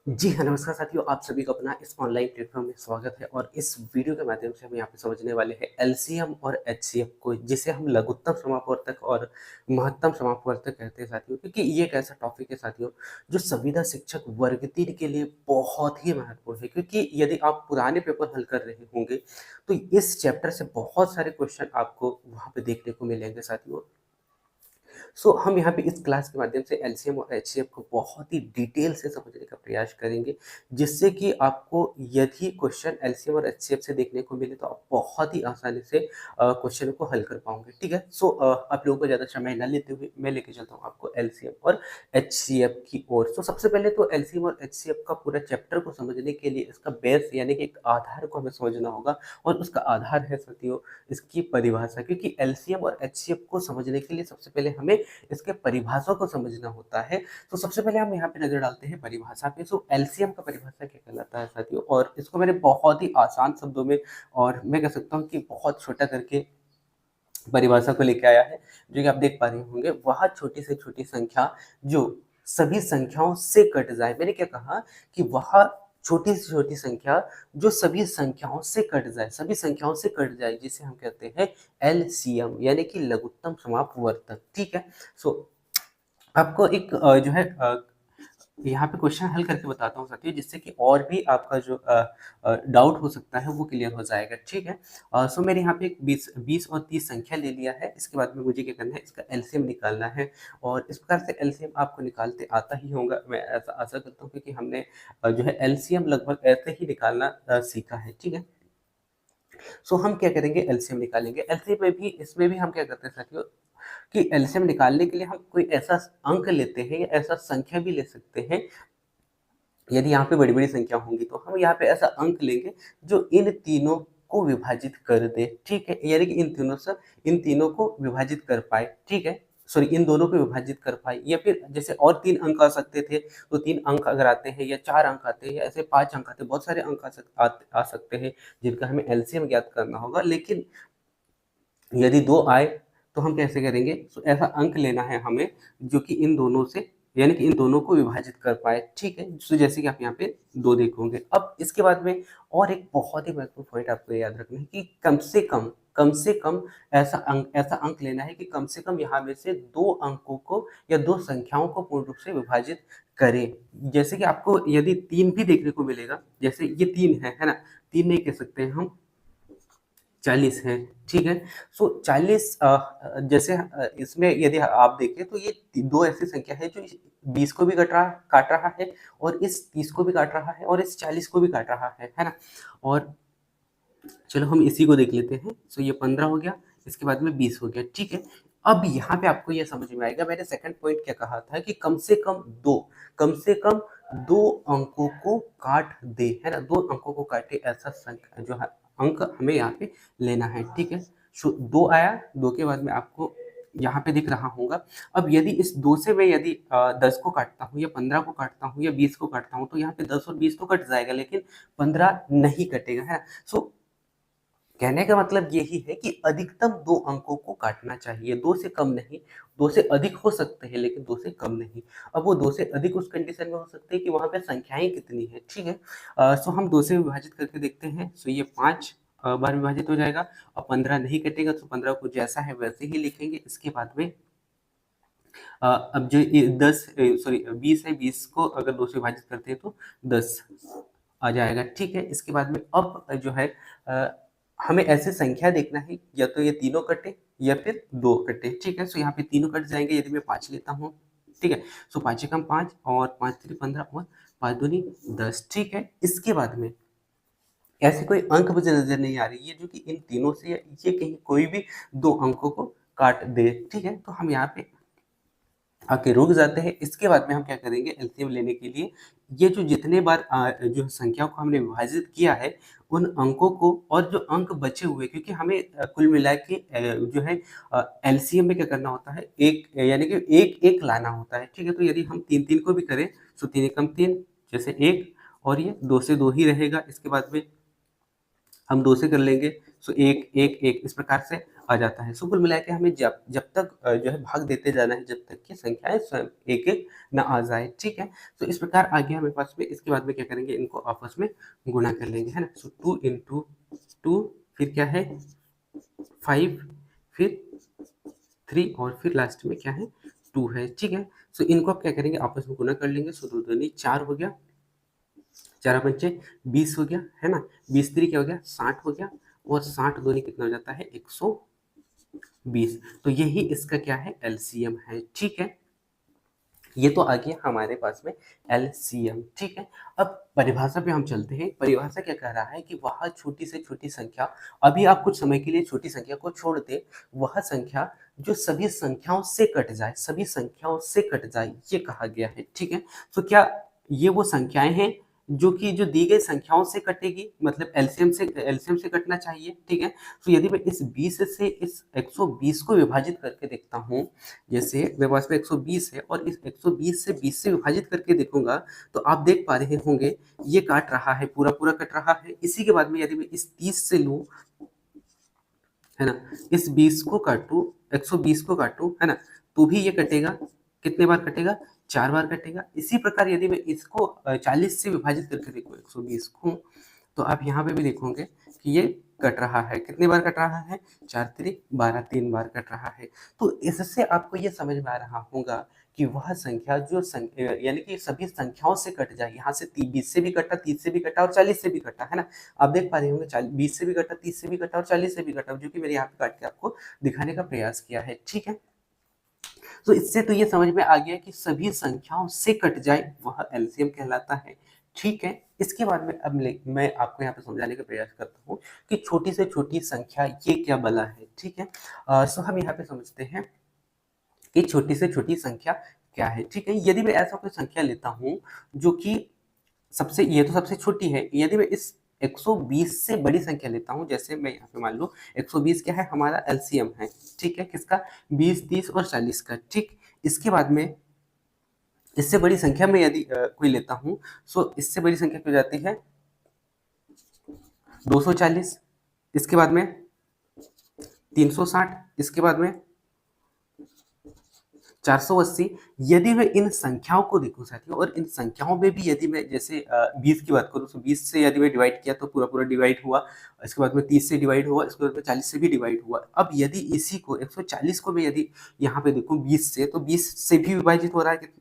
जी हाँ, नमस्कार साथियों, आप सभी का अपना इस ऑनलाइन प्लेटफ़ॉर्म में स्वागत है और इस वीडियो के माध्यम से हम यहाँ पे समझने वाले हैं एलसीएम और एचसीएफ को, जिसे हम लघुत्तम समापवर्तक और महत्तम समापवर्तक कहते हैं साथियों। क्योंकि ये एक ऐसा टॉपिक है साथियों, जो संविदा शिक्षक वर्ग 3 के लिए बहुत ही महत्वपूर्ण है। क्योंकि यदि आप पुराने पेपर हल कर रहे होंगे, तो इस चैप्टर से बहुत सारे क्वेश्चन आपको वहाँ पे देखने को मिलेंगे साथियों। हम यहाँ पे इस क्लास के माध्यम से एलसीएम और एचसीएफ को बहुत ही डिटेल से समझने का प्रयास करेंगे, जिससे कि आपको यदि क्वेश्चन एलसीएम और एचसीएफ से देखने को मिले तो आप बहुत ही आसानी से क्वेश्चन को हल कर पाओगे। ठीक है, आप लोगों को ज़्यादा समय ना लेते हुए मैं लेके चलता हूँ आपको एलसीएम और एचसीएफ की ओर। सबसे पहले तो एलसीएम और एचसीएफ का पूरा चैप्टर को समझने के लिए इसका बेस यानी कि एक आधार को हमें समझना होगा, और उसका आधार है साथियों इसकी परिभाषा। क्योंकि एलसीएम और एचसीएफ को समझने के लिए सबसे पहले हमें इसके परिभाषा को समझना होता है। तो सबसे पहले हम यहाँ पे नज़र डालते हैं परिभाषा पे। एलसीएम का परिभाषा क्या कहलाता है साथियों, और इसको मैंने बहुत ही आसान शब्दों में और मैं कह सकता हूँ कि बहुत छोटा करके परिभाषा को लेके आया है। जो कि आप देख पा रहे होंगे, वह छोटी से छोटी संख्या जो सभी संख्याओं से कट जाए। मैंने क्या कहा कि वह छोटी से छोटी संख्या जो सभी संख्याओं से कट जाए, सभी संख्याओं से कट जाए, जिसे हम कहते हैं एलसीएम यानी कि लघुत्तम समापवर्तक। ठीक है, सो आपको एक जो है यहाँ पे क्वेश्चन हल करके बताता हूँ साथियों, जिससे कि और भी आपका जो डाउट हो सकता है वो क्लियर हो जाएगा। ठीक है, मैंने यहाँ पे एक 20 और 30 संख्या ले लिया है। इसके बाद में मुझे क्या करना है, इसका एलसीएम निकालना है, और इस प्रकार से एलसीएम आपको निकालते आता ही होगा, मैं ऐसा आशा करता हूँ, क्योंकि हमने जो है एलसीएम लगभग ऐसे ही निकालना सीखा है। ठीक है, हम क्या करेंगे, एलसीएम निकालेंगे। एलसीएम में भी, इसमें भी हम क्या करते हैं साथियों कि एलसीएम निकालने के लिए हम कोई ऐसा अंक लेते हैं या ऐसा संख्या भी ले सकते हैं। यदि यहाँ पे बड़ी-बड़ी संख्या होंगी तो हम यहाँ पे ऐसा अंक लेंगे जो इन तीनों को विभाजित कर दे। ठीक है? यानी कि इन तीनों को विभाजित कर पाए। ठीक है? सॉरी, इन दोनों को विभाजित कर पाए, या फिर जैसे और 3 अंक आ सकते थे, तो 3 अंक अगर आते हैं या 4 अंक आते हैं या ऐसे 5 अंक आते हैं, बहुत सारे अंक आ सकते हैं जिनका हमें एलसीएम ज्ञात करना होगा। लेकिन यदि 2 आए तो हम कैसे करेंगे? ऐसा अंक लेना है हमें जो कि इन दोनों से, यानी कि इन दोनों को विभाजित कर पाए। ठीक है? जैसे कि आप यहाँ पे 2 देखोगे। अब इसके बाद में और एक बहुत ही महत्वपूर्ण पॉइंट आपको याद रखना है कि कम से कम ऐसा अंक लेना है कि कम से कम यहाँ में से 2 अंकों को या 2 संख्याओं को पूर्ण रूप से विभाजित करे। जैसे कि आपको यदि 3 भी देखने को मिलेगा, जैसे ये 3 है ना? 3 नहीं कह सकते हैं हम, 40 है। ठीक है? 40 जैसे इसमें यदि आप देखें तो ये 2 ऐसी संख्या है जो इस 20 को भी काट रहा है, और इस 30 को भी काट रहा है, और इस 40 को भी काट रहा है ना? और चलो हम इसी को देख लेते हैं। ये 15 हो गया, इसके बाद में 20 हो गया। ठीक है? अब यहाँ पे आपको ये समझ में आएगा, मैंने सेकंड पॉइंट क्या कहा था कि कम से कम 2 अंकों को काट दे, है ना? 2 अंकों को काटे ऐसा संख्या जो है अंक हमें यहाँ पे लेना है। ठीक है? 2 आया, 2 के बाद में आपको यहाँ पे दिख रहा होगा। अब यदि इस 2 से मैं यदि 10 को काटता हूँ या 15 को काटता हूँ या 20 को काटता हूँ, तो यहाँ पे 10 और 20 तो कट जाएगा, लेकिन 15 नहीं कटेगा, है ना? कहने का मतलब यही है कि अधिकतम 2 अंकों को काटना चाहिए, 2 से कम नहीं। 2 से अधिक हो सकते हैं, लेकिन 2 से कम नहीं। अब वो 2 से अधिक उस कंडीशन में हो सकते हैं कि वहाँ पे संख्याएँ कितनी हैं। ठीक है? हम 2 से विभाजित करके देखते हैं। ये 5 बार विभाजित हो जाएगा, और 15 नहीं कटेगा, तो 15 को जैसा है वैसे ही लिखेंगे। इसके बाद में अब जो ये 20 है, 20 को अगर 2 से विभाजित करते हैं तो 10 आ जाएगा। ठीक है? इसके बाद में अब जो है अ, हमें ऐसे संख्या देखना है, या तो ये तीनों कटे या फिर 2 कटे। ठीक है? यहाँ पे तीनों कट जाएँगे यदि मैं 5 लेता हूँ। ठीक है? 5 एकम 5 और 5 तिरी 15 और 5 दूनी 10। ठीक है? इसके बाद में ऐसी कोई अंक मुझे नज़र नहीं आ रही है जो कि इन तीनों से, ये कहीं कोई भी 2 अंकों को काट दे। ठीक है? तो हम यहाँ पे आके रुक जाते हैं। इसके बाद में हम क्या करेंगे, एलसीएम लेने के लिए ये जो जितने बार जो संख्याओं को हमने विभाजित किया है, उन अंकों को, और जो अंक बचे हुए, क्योंकि हमें कुल मिला के जो है एलसीएम में क्या करना होता है, एक यानी कि एक लाना होता है। ठीक है? तो यदि हम 3-3 को भी करें, 3 एकम 3 जैसे 1, और ये 2 से 2 ही रहेगा। इसके बाद में हम 2 से कर लेंगे, 1, 1, 1 इस प्रकार से आ जाता है। सो कुल मिला के हमें जब जब तक जो है भाग देते जाना है जब तक कि संख्याएँ स्वयं एक-एक ना आ जाए, ठीक है? तो इस प्रकार आ गया हमारे पास में, इसके बाद में क्या करेंगे, इनको आपस में गुणा कर लेंगे, है ना? सो 2 इंटू 2 फिर क्या है 5 फिर 3 और फिर लास्ट में क्या है 2 है, ठीक है? सो इनको आप क्या करेंगे आपस में गुणा कर लेंगे। सो 2 दूनी 4 हो गया, 4 पंचे 20 हो गया, है ना? 20 3 क्या हो गया 60 हो गया और 60 दूनी कितना हो जाता है 120। तो यही इसका क्या है एलसीएम है, ठीक है? ये तो आ गया हमारे पास में एलसीएम, ठीक है? अब परिभाषा पे हम चलते हैं। परिभाषा क्या कह रहा है कि वह छोटी से छोटी संख्या, अभी आप कुछ समय के लिए छोटी संख्या को छोड़ दें, वह संख्या जो सभी संख्याओं से कट जाए, सभी संख्याओं से कट जाए, ये कहा गया है, ठीक है? तो क्या ये वो संख्याएँ हैं जो दी गई संख्याओं से कटेगी, मतलब एलसीएम से कटना चाहिए, ठीक है? तो यदि मैं इस 20 से इस 120 को विभाजित करके देखता हूँ, जैसे मेरे पास में 120 है और इस 120 से 20 से विभाजित करके देखूंगा, तो आप देख पा रहे होंगे ये काट रहा है, पूरा पूरा कट रहा है। इसी के बाद में यदि मैं इस 30 से लूं, है ना, इस 20 को काटूं, 120 को काटूं, है ना, तो भी ये कटेगा। कितने बार कटेगा 4 बार कटेगा। इसी प्रकार यदि मैं इसको 40 से विभाजित करके देखूं 120 को, तो आप यहाँ पे भी देखोगे कि ये कट रहा है। कितनी बार कट रहा है 4 त्रिक 12, 3 बार कट रहा है। तो इससे आपको ये समझ में आ रहा होगा कि वह संख्या यानी कि सभी संख्याओं से कट जाए। यहाँ से 20 से भी कटा, 30 से भी कटा और 40 से भी कटा, है ना? आप देख पा रहे होंगे 20 से भी कटा, 30 से भी कटा और 40 से भी कटा, जो कि मैंने यहाँ पे काट के आपको दिखाने का प्रयास किया है, ठीक है? तो इससे तो ये समझ में आ गया कि सभी संख्याओं से कट जाए वह एलसीएम कहलाता है, ठीक है? इसके बाद में अब मैं आपको यहाँ पे समझाने का प्रयास करता हूँ कि छोटी से छोटी संख्या ये क्या बला है, ठीक है? सो हम यहाँ पे समझते हैं कि छोटी से छोटी संख्या क्या है, ठीक है? यदि मैं ऐसा कोई संख्या लेता हूँ जो कि ये तो सबसे छोटी है। यदि मैं इस 120 से बड़ी संख्या लेता हूँ, जैसे मैं यहाँ पे मान लो 120 क्या है हमारा एलसीएम है, ठीक है? किसका 20, 30 और 40 का, ठीक? इसके बाद में इससे बड़ी संख्या में यदि कोई लेता हूँ, सो इससे बड़ी संख्या क्या हो जाती है 240, इसके बाद में 360, इसके बाद में 480। यदि मैं इन संख्याओं को देखूं साथियों, और इन संख्याओं में भी यदि मैं जैसे 20 की बात करूं, तो 20 से यदि मैं डिवाइड किया तो पूरा पूरा डिवाइड हुआ। इसके बाद में 30 से डिवाइड हुआ, इसके बाद में 40 से भी डिवाइड हुआ। अब यदि इसी को 140 को मैं यदि यहाँ पे देखूं 20 से, तो 20 से भी विभाजित हो रहा है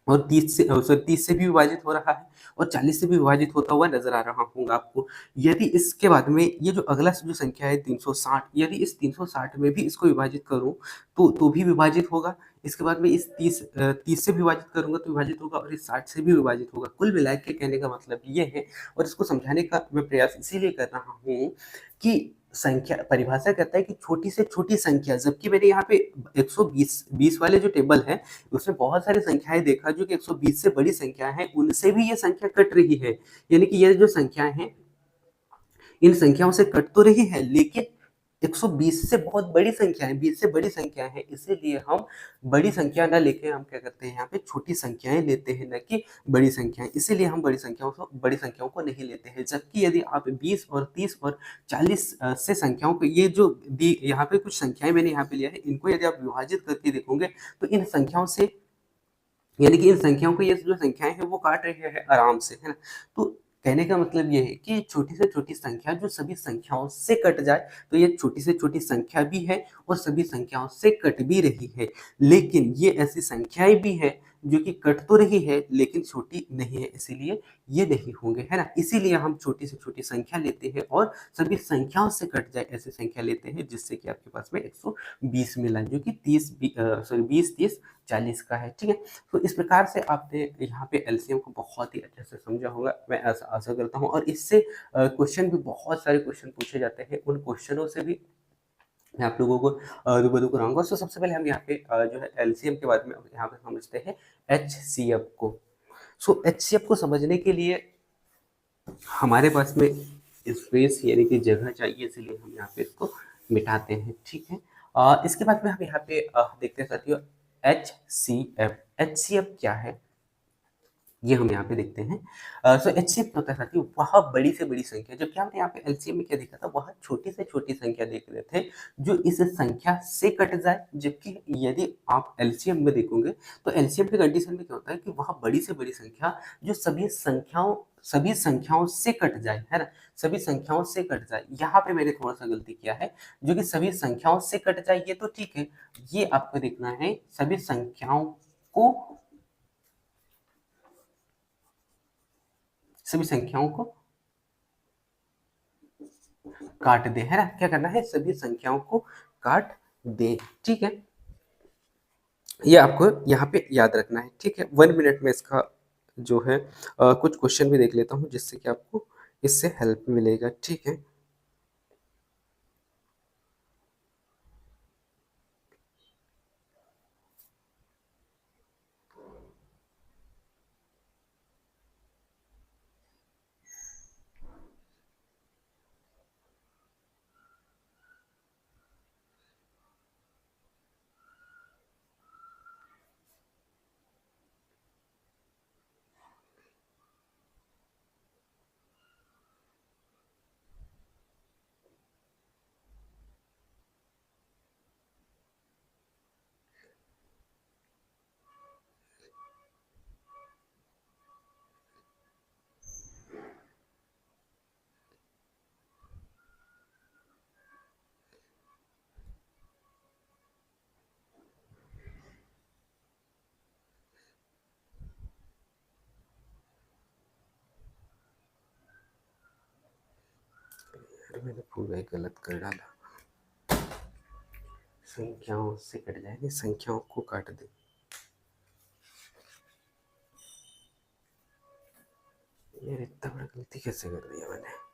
और 30 से भी विभाजित हो रहा है और 40 से भी विभाजित होता हुआ नजर आ रहा होगा आपको। यदि इसके बाद में ये जो अगला जो संख्या है 360, यदि इस 360 में भी इसको विभाजित करूं तो भी विभाजित होगा। इसके बाद में इस 30 से विभाजित करूंगा तो विभाजित होगा और इस 60 से भी विभाजित होगा। कुल मिला के कहने का मतलब ये है, और इसको समझाने का मैं प्रयास इसीलिए कर रहा हूँ कि संख्या परिभाषा कहता है कि छोटी से छोटी संख्या, जबकि मैंने यहाँ पे 120 वाले जो टेबल है उसमें बहुत सारी संख्याएं देखा जो कि 120 से बड़ी संख्या है, उनसे भी ये संख्या कट रही है। यानी कि ये जो संख्याएं हैं इन संख्याओं से कट तो रही है, लेकिन 120 से बहुत बड़ी संख्या है, 20 से बड़ी संख्या है, इसीलिए हम बड़ी संख्या ना लेके हम क्या करते हैं यहाँ पे छोटी संख्याएं लेते हैं, न कि बड़ी संख्याएं। इसीलिए हम बड़ी संख्याओं को नहीं लेते हैं। जबकि यदि आप 20 और 30 और 40 से संख्याओं को, ये जो दी यहाँ पे कुछ संख्याएं मैंने यहाँ पे लिया है, इनको यदि आप विभाजित करके देखोगे तो इन संख्याओं से, यानी कि इन संख्याओं को ये जो संख्याएं हैं वो काट रही है आराम से, है ना? तो कहने का मतलब ये है कि छोटी से छोटी संख्या जो सभी संख्याओं से कट जाए, तो ये छोटी से छोटी संख्या भी है और सभी संख्याओं से कट भी रही है। लेकिन ये ऐसी संख्याएं भी है जो कि कट तो रही है लेकिन छोटी नहीं है, इसीलिए ये नहीं होंगे, है ना? इसीलिए हम छोटी से छोटी संख्या लेते हैं और सभी संख्याओं से कट जाए ऐसी संख्या लेते हैं, जिससे कि आपके पास में 120 मिला, जो कि 20, 30, 40 का है, ठीक है? तो इस प्रकार से आपने यहाँ पे एलसीएम को बहुत ही अच्छे से समझा होगा, मैं ऐसा आशा करता हूँ। और इससे क्वेश्चन भी, बहुत सारे क्वेश्चन पूछे जाते हैं, उन क्वेश्चनों से भी मैं आप लोगों को रूबरू कराऊंगा। सो सबसे पहले हम यहाँ पे जो है एलसीएम के बारे में यहाँ पे समझते हैं एचसीएफ को। सो एचसीएफ को समझने के लिए हमारे पास में स्पेस यानी कि जगह चाहिए, इसलिए हम यहाँ पे इसको मिटाते हैं, ठीक है? इसके बाद में हम यहाँ पे देखते हैं साथियों एचसीएफ। एचसीएफ क्या है? ये हम यहाँ पे देखते हैं। सो एचसीएफ क्या होता है साथियों, वह बड़ी से बड़ी संख्या, जबकि हमने यहाँ पे एलसीएम में क्या देखा था, वह छोटी से छोटी संख्या देख रहे थे जो इस संख्या से कट जाए। जबकि यदि आप एलसीएम में देखोगे तो एलसीएम के कंडीशन में क्या होता है कि वह बड़ी से बड़ी संख्या जो सभी संख्याओं से कट जाए, है ना, सभी संख्याओं से कट जाए। यहाँ पे मैंने थोड़ा सा गलती किया है, जो कि सभी संख्याओं से कट जाए ये तो ठीक है, ये आपको देखना है सभी संख्याओं को, सभी संख्याओं को काट दे, है ना, क्या करना है, सभी संख्याओं को काट दे। ठीक है, ये आपको यहाँ पे याद रखना है। ठीक है, 1 मिनट में इसका जो है कुछ क्वेश्चन भी देख लेता हूँ जिससे कि आपको इससे हेल्प मिलेगा। ठीक है, यार मैंने पूरा ही गलत कर डाला, संख्याओं से कट जाए नहीं, संख्याओं को काट दे। यार इतना बड़ा गलती कैसे कर दिया मैंने।